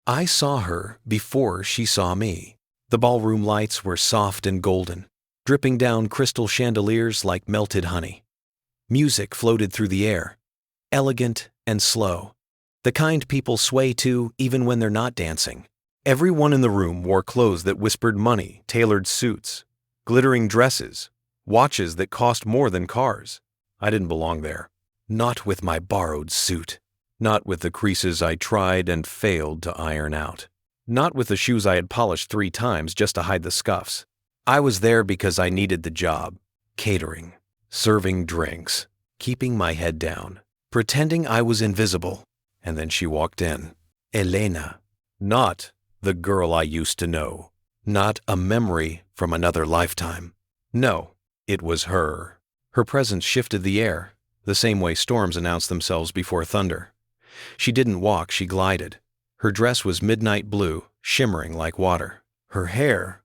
I saw her before she saw me. The ballroom lights were soft and golden, dripping down crystal chandeliers like melted honey. Music floated through the air, elegant and slow, the kind people sway to even when they're not dancing. Everyone in the room wore clothes that whispered money, tailored suits, glittering dresses, watches that cost more than cars. I didn't belong there. Not with my borrowed suit. Not with the creases I tried and failed to iron out. Not with the shoes I had polished 3 times just to hide the scuffs. I was there because I needed the job. Catering, serving drinks, keeping my head down, pretending I was invisible. And then she walked in. Elena. Not the girl I used to know. Not a memory from another lifetime. No, it was her. Her presence shifted the air, the same way storms announce themselves before thunder. She didn't walk, she glided. Her dress was midnight blue, shimmering like water. Her hair,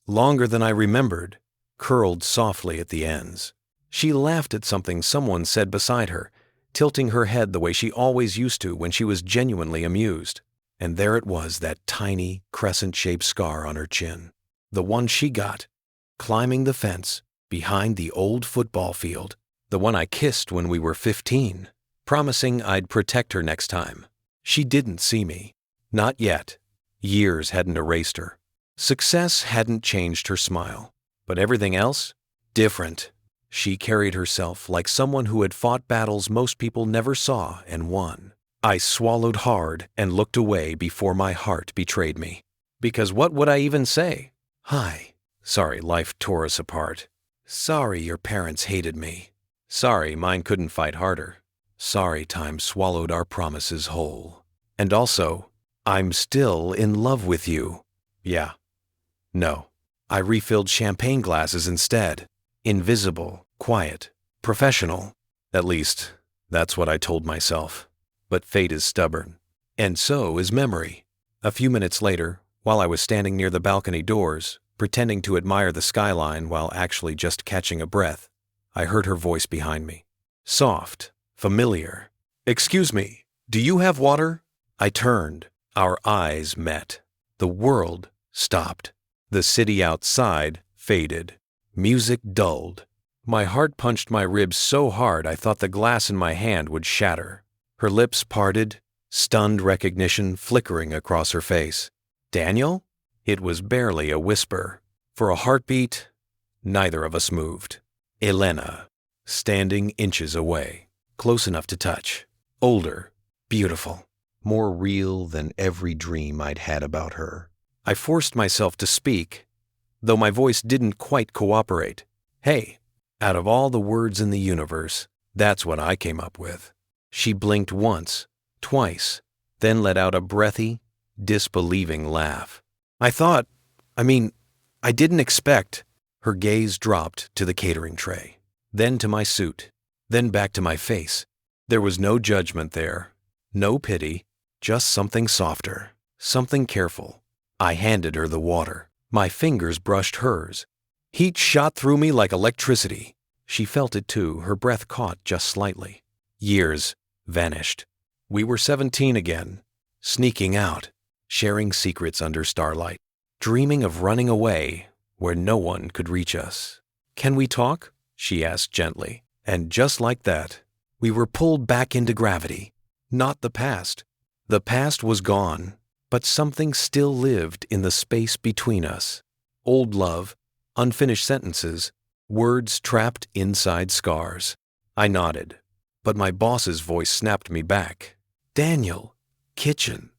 longer than I remembered, curled softly at the ends. She laughed at something someone said beside her, tilting her head the way she always used to when she was genuinely amused. And there it was, that tiny, crescent-shaped scar on her chin. The one she got, climbing the fence, behind the old football field. The one I kissed when we were 15, promising I'd protect her next time. She didn't see me. Not yet. Years hadn't erased her. Success hadn't changed her smile. But everything else? Different. She carried herself like someone who had fought battles most people never saw and won. I swallowed hard and looked away before my heart betrayed me. Because what would I even say? Hi. Sorry life tore us apart. Sorry your parents hated me. Sorry mine couldn't fight harder. Sorry time swallowed our promises whole. And also, I'm still in love with you. Yeah. No. I refilled champagne glasses instead. Invisible, quiet, professional. At least, that's what I told myself. But fate is stubborn. And so is memory. A few minutes later, while I was standing near the balcony doors, pretending to admire the skyline while actually just catching a breath, I heard her voice behind me. Soft, familiar. Excuse me, do you have water? I turned. Our eyes met. The world stopped. The city outside faded. Music dulled. My heart punched my ribs so hard I thought the glass in my hand would shatter. Her lips parted, stunned recognition flickering across her face. Daniel? It was barely a whisper. For a heartbeat, neither of us moved. Elena, standing inches away, close enough to touch. Older, beautiful, more real than every dream I'd had about her. I forced myself to speak, though my voice didn't quite cooperate. Hey, out of all the words in the universe, that's what I came up with. She blinked once, twice, then let out a breathy, disbelieving laugh. I didn't expect. Her gaze dropped to the catering tray, then to my suit, then back to my face. There was no judgment there, no pity, just something softer, something careful. I handed her the water. My fingers brushed hers. Heat shot through me like electricity. She felt it too, her breath caught just slightly. Years vanished. We were 17 again, sneaking out, sharing secrets under starlight, dreaming of running away where no one could reach us. Can we talk? She asked gently. And just like that, we were pulled back into gravity. Not the past. The past was gone, but something still lived in the space between us. Old love, unfinished sentences, words trapped inside scars. I nodded, but my boss's voice snapped me back. Daniel, kitchen,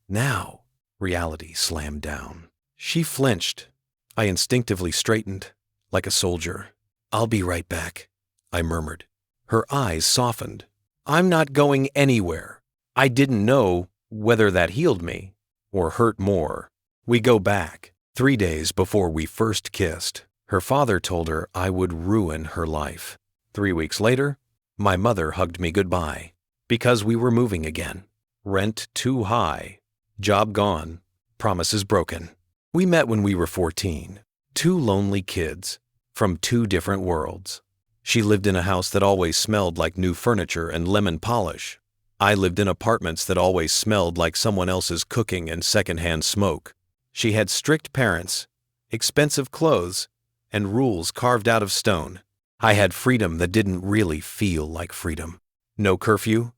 now. Reality slammed down. She flinched. I instinctively straightened, like a soldier. I'll be right back, I murmured. Her eyes softened. I'm not going anywhere. I didn't know whether that healed me or hurt more. We go back. 3 days before we first kissed, her father told her I would ruin her life. 3 weeks later, my mother hugged me goodbye because we were moving again. Rent too high, job gone, promises broken. We met when we were 14, 2 lonely kids from 2 different worlds. She lived in a house that always smelled like new furniture and lemon polish. I lived in apartments that always smelled like someone else's cooking and secondhand smoke. She had strict parents, expensive clothes, and rules carved out of stone. I had freedom that didn't really feel like freedom. No curfew,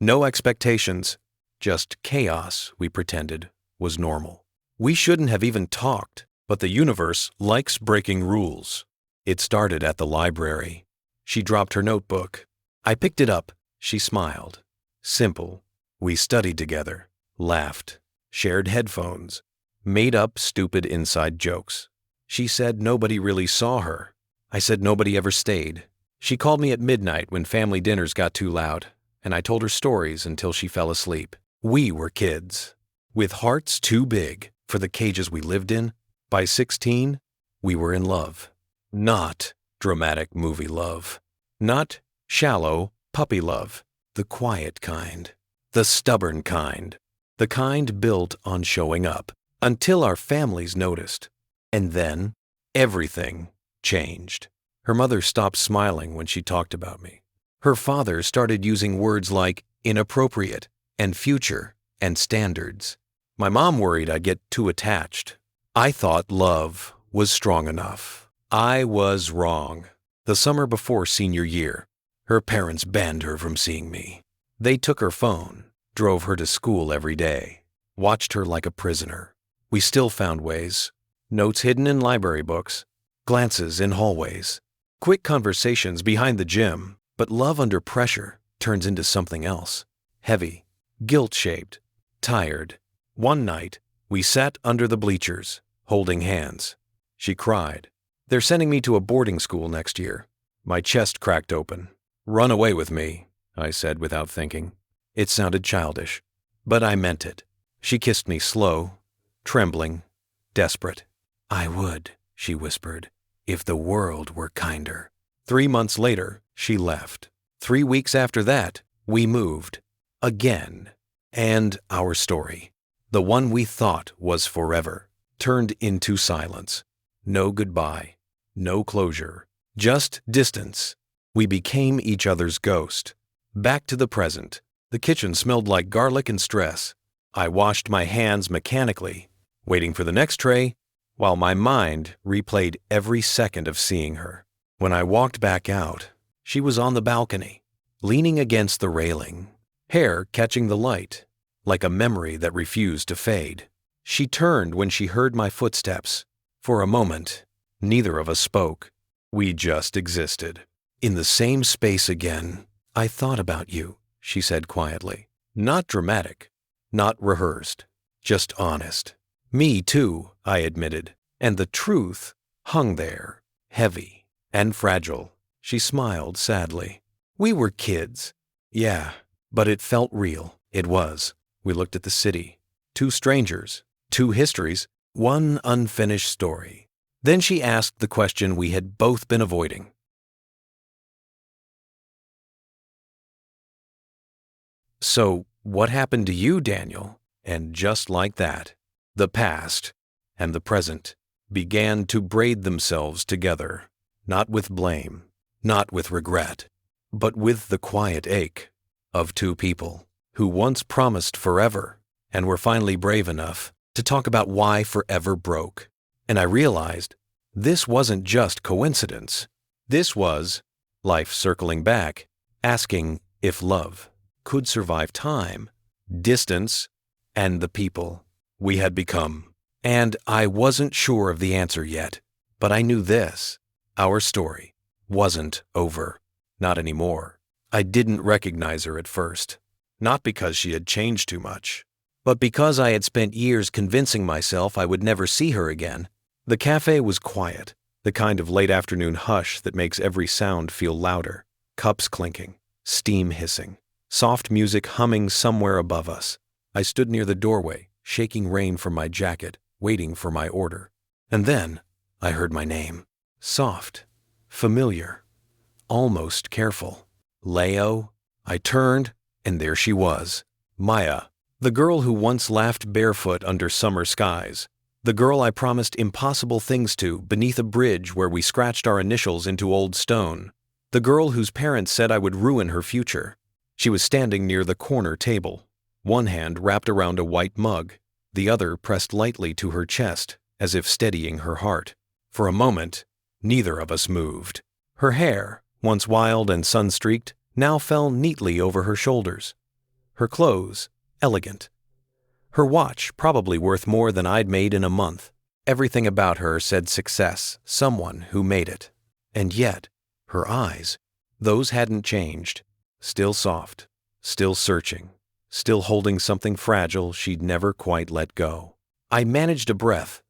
no expectations, just chaos, we pretended, was normal. We shouldn't have even talked, but the universe likes breaking rules. It started at the library. She dropped her notebook. I picked it up. She smiled. Simple. We studied together, laughed, shared headphones, made up stupid inside jokes. She said nobody really saw her. I said nobody ever stayed. She called me at midnight when family dinners got too loud, and I told her stories until she fell asleep. We were kids, with hearts too big for the cages we lived in. By 16, we were in love. Not dramatic movie love. Not shallow puppy love. The quiet kind. The stubborn kind. The kind built on showing up. Until our families noticed. And then, everything changed. Her mother stopped smiling when she talked about me. Her father started using words like inappropriate and future and standards. My mom worried I'd get too attached. I thought love was strong enough. I was wrong. The summer before senior year, her parents banned her from seeing me. They took her phone, drove her to school every day, watched her like a prisoner. We still found ways. Notes hidden in library books, glances in hallways, quick conversations behind the gym, but love under pressure turns into something else. Heavy, guilt-shaped, tired. One night, we sat under the bleachers, holding hands. She cried. They're sending me to a boarding school next year. My chest cracked open. Run away with me, I said without thinking. It sounded childish, but I meant it. She kissed me slow, trembling, desperate. I would, she whispered, if the world were kinder. 3 months later, she left. 3 weeks after that, we moved. Again. And our story, the one we thought was forever, turned into silence. No goodbye, no closure, just distance. We became each other's ghost. Back to the present. The kitchen smelled like garlic and stress. I washed my hands mechanically, waiting for the next tray, while my mind replayed every second of seeing her. When I walked back out, she was on the balcony, leaning against the railing, hair catching the light, like a memory that refused to fade. She turned when she heard my footsteps. For a moment, neither of us spoke. We just existed. In the same space again. I thought about you, she said quietly. Not dramatic, not rehearsed, just honest. Me too, I admitted. And the truth hung there, heavy and fragile. She smiled sadly. We were kids. Yeah, but it felt real. It was. We looked at the city. 2 strangers, 2 histories, 1 unfinished story. Then she asked the question we had both been avoiding. So, what happened to you, Daniel? And just like that, the past and the present began to braid themselves together, not with blame, not with regret, but with the quiet ache of 2 people who once promised forever and were finally brave enough to talk about why forever broke. And I realized this wasn't just coincidence. This was life circling back, asking if love could survive time, distance, and the people we had become. And I wasn't sure of the answer yet, but I knew this. Our story wasn't over. Not anymore. I didn't recognize her at first. Not because she had changed too much, but because I had spent years convincing myself I would never see her again. The cafe was quiet, the kind of late afternoon hush that makes every sound feel louder. Cups clinking, steam hissing, soft music humming somewhere above us. I stood near the doorway, shaking rain from my jacket, waiting for my order. And then I heard my name. Soft, familiar, almost careful. Leo. I turned, and there she was. Maya, the girl who once laughed barefoot under summer skies. The girl I promised impossible things to beneath a bridge where we scratched our initials into old stone. The girl whose parents said I would ruin her future. She was standing near the corner table, one hand wrapped around a white mug, the other pressed lightly to her chest, as if steadying her heart. For a moment, neither of us moved. Her hair, once wild and sun-streaked, now fell neatly over her shoulders. Her clothes, elegant. Her watch probably worth more than I'd made in a month. Everything about her said success, someone who made it. And yet, her eyes, those hadn't changed. Still soft, still searching, still holding something fragile she'd never quite let go. I managed a breath,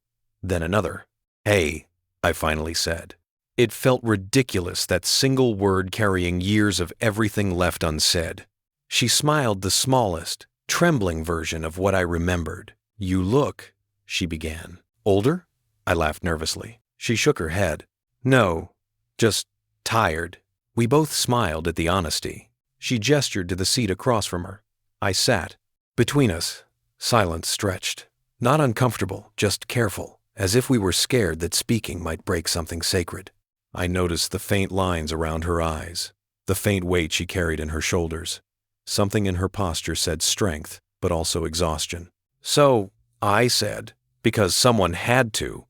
then another. "Hey," I finally said. It felt ridiculous, that single word carrying years of everything left unsaid. She smiled, the smallest, trembling version of what I remembered. "You look," she began. "Older?" I laughed nervously. She shook her head. "No, just tired." We both smiled at the honesty. She gestured to the seat across from her. I sat. Between us, silence stretched. Not uncomfortable, just careful, as if we were scared that speaking might break something sacred. I noticed the faint lines around her eyes, the faint weight she carried in her shoulders. Something in her posture said strength, but also exhaustion. "So," I said, because someone had to,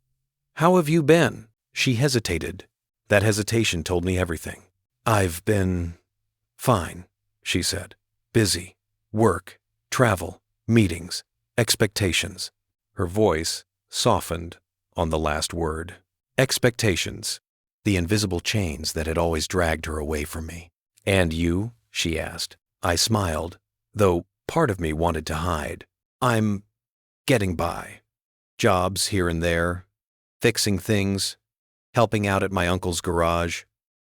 "how have you been?" She hesitated. That hesitation told me everything. "I've been fine," she said. "Busy. Work, travel, meetings, expectations." Her voice softened on the last word. Expectations. The invisible chains that had always dragged her away from me. "And you?" she asked. I smiled, though part of me wanted to hide. "I'm getting by. Jobs here and there, fixing things, helping out at my uncle's garage,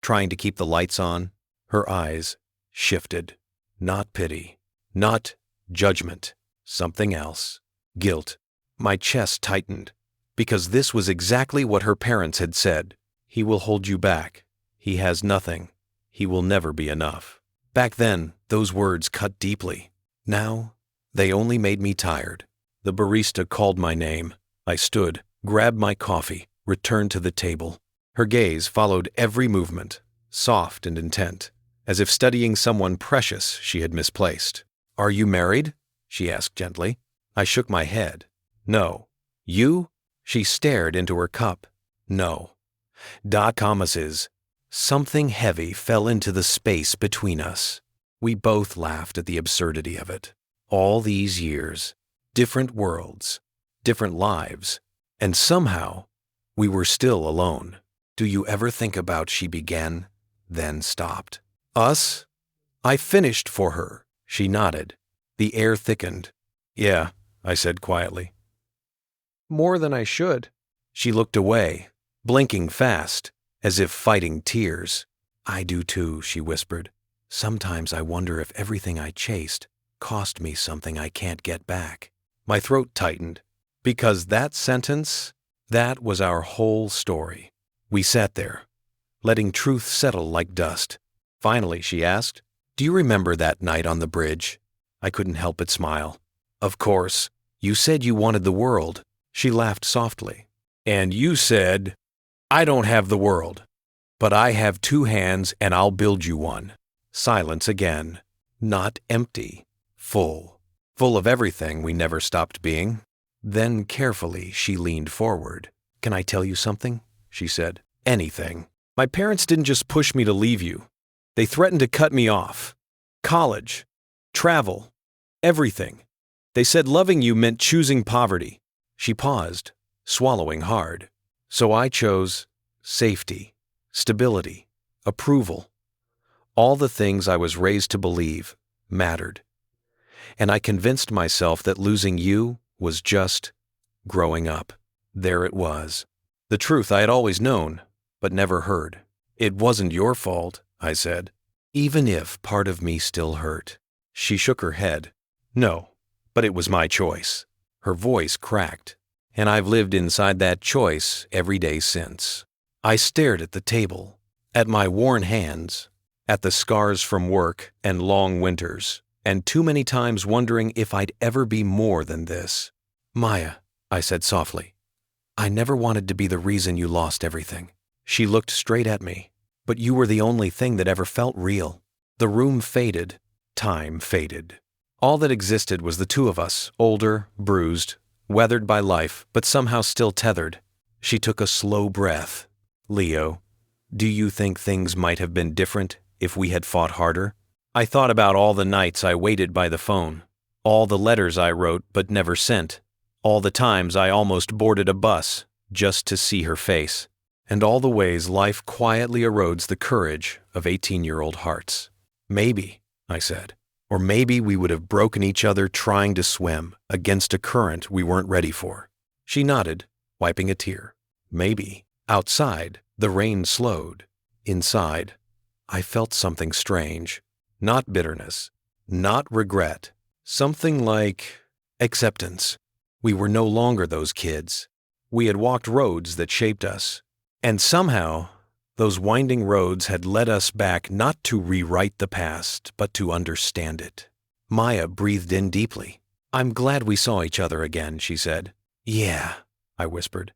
trying to keep the lights on." Her eyes shifted. Not pity, not judgment, something else. Guilt. My chest tightened, because this was exactly what her parents had said. "He will hold you back. He has nothing. He will never be enough." Back then, those words cut deeply. Now, they only made me tired. The barista called my name. I stood, grabbed my coffee, returned to the table. Her gaze followed every movement, soft and intent, as if studying someone precious she had misplaced. "Are you married?" she asked gently. I shook my head. "No." "You?" She stared into her cup. "No." Is. Something heavy fell into the space between us. We both laughed at the absurdity of it. All these years, different worlds, different lives, and somehow we were still alone. "Do you ever think about," she began, then stopped. "Us?" I finished for her. She nodded. The air thickened. "Yeah," I said quietly. "More than I should." She looked away, blinking fast, as if fighting tears. "I do too," she whispered. "Sometimes I wonder if everything I chased cost me something I can't get back." My throat tightened, because that sentence, that was our whole story. We sat there, letting truth settle like dust. Finally, she asked, "Do you remember that night on the bridge?" I couldn't help but smile. "Of course. You said you wanted the world." She laughed softly. "And you said, 'I don't have the world, but I have two hands and I'll build you one.'" Silence again. Not empty. Full. Full of everything we never stopped being. Then carefully she leaned forward. "Can I tell you something?" she said. "Anything. My parents didn't just push me to leave you. They threatened to cut me off. College, travel, everything. They said loving you meant choosing poverty." She paused, swallowing hard. "So I chose safety, stability, approval. All the things I was raised to believe mattered. And I convinced myself that losing you was just growing up." There it was. The truth I had always known, but never heard. "It wasn't your fault," I said, even if part of me still hurt. She shook her head. "No, but it was my choice." Her voice cracked, and I've lived inside that choice every day since. I stared at the table, at my worn hands, at the scars from work and long winters, and too many times wondering if I'd ever be more than this. "Maya," I said softly, "I never wanted to be the reason you lost everything." She looked straight at me. "But you were the only thing that ever felt real." The room faded, Time faded. All that existed was the two of us, older, bruised, weathered by life, but somehow still tethered. She took a slow breath. Leo, do you think things might have been different if we had fought harder? I thought about all the nights I waited by the phone, all the letters I wrote but never sent, all the times I almost boarded a bus just to see her face, and all the ways life quietly erodes the courage of 18-year-old hearts. Maybe, I said, or maybe we would have broken each other trying to swim against a current we weren't ready for. She nodded, wiping a tear. Maybe. Outside, the rain slowed. Inside, I felt something strange. Not bitterness, not regret. Something like acceptance. We were no longer those kids. We had walked roads that shaped us. And somehow, those winding roads had led us back not to rewrite the past, but to understand it. Maya breathed in deeply. I'm glad we saw each other again, she said. Yeah, I whispered.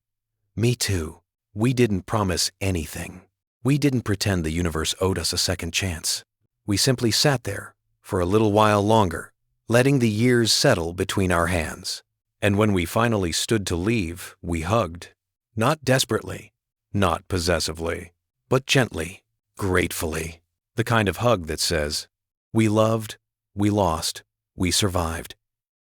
Me too. We didn't promise anything. We didn't pretend the universe owed us a second chance. We simply sat there for a little while longer, letting the years settle between our hands. And when we finally stood to leave, we hugged. Not desperately, not possessively, but gently, gratefully. The kind of hug that says, we loved, we lost, we survived.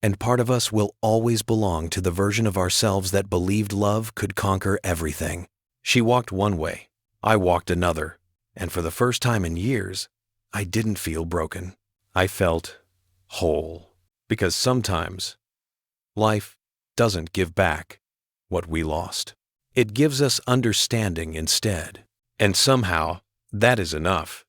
And part of us will always belong to the version of ourselves that believed love could conquer everything. She walked one way, I walked another, and for the first time in years, I didn't feel broken. I felt whole. Because sometimes, life doesn't give back what we lost. It gives us understanding instead. And somehow, that is enough.